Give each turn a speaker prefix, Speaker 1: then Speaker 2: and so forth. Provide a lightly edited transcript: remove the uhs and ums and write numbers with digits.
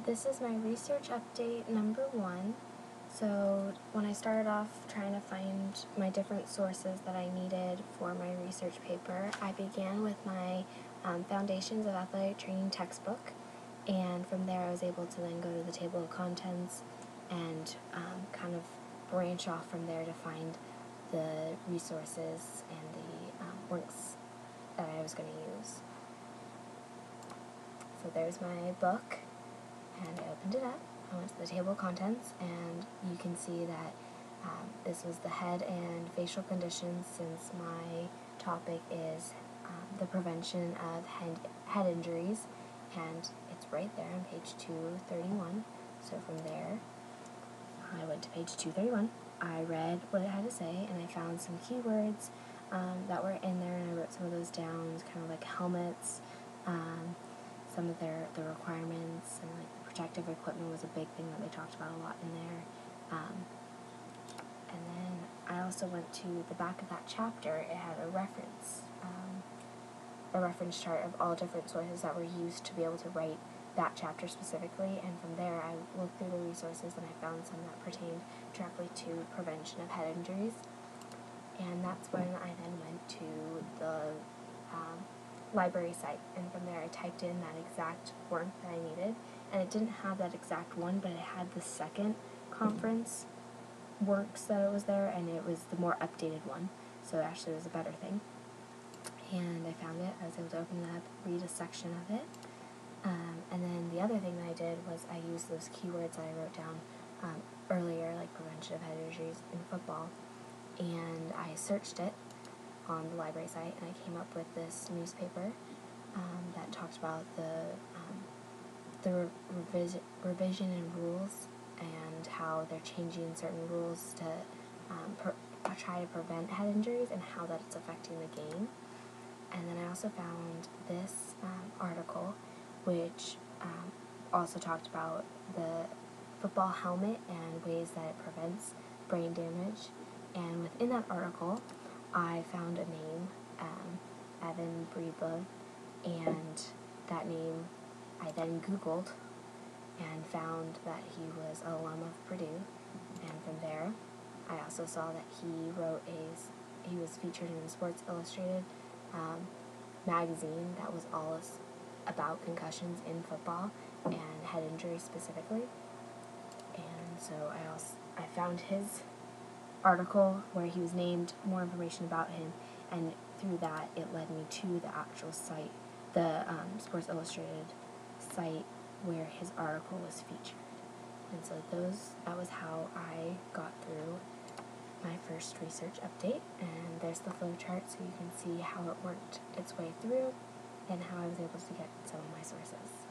Speaker 1: This is my research update number 1. So when I started off trying to find my different sources that I needed for my research paper, I began with my Foundations of Athletic Training textbook, and from there I was able to then go to the table of contents and kind of branch off from there to find the resources and the links that I was going to use. So there's my book, and I opened it up. I went to the table of contents, and you can see that this was the head and facial conditions, since my topic is the prevention of head injuries, and it's right there on page 231. So from there, I went to page 231. I read what it had to say, and I found some keywords that were in there, and I wrote some of those down, kind of like helmets, some of the requirements, and like protective equipment was a big thing that they talked about a lot in there. And then I also went to the back of that chapter. It had a reference chart of all different sources that were used to be able to write that chapter specifically, and from there I looked through the resources and I found some that pertained directly to prevention of head injuries. And that's when I then went to the library site, and from there I typed in that exact work that I needed, and it didn't have that exact one, but it had the second conference works that it was there, and it was the more updated one, so it actually was a better thing. And I found it. I was able to open it up, read a section of it, and then the other thing that I did was I used those keywords that I wrote down earlier, like prevention of head injuries in football, and I searched it on the library site, and I came up with this newspaper that talked about the revision in rules, and how they're changing certain rules to try to prevent head injuries, and how that's affecting the game. And then I also found this article, which also talked about the football helmet and ways that it prevents brain damage. And within that article, I found a name, Evan Breba, and that name I then Googled and found that he was an alum of Purdue. And from there, I also saw that he was featured in the Sports Illustrated magazine that was all about concussions in football and head injuries specifically. And so I found his article where he was named, more information about him, and through that it led me to the actual site, the Sports Illustrated site where his article was featured. And so that was how I got through my first research update, and there's the flow chart so you can see how it worked its way through and how I was able to get some of my sources.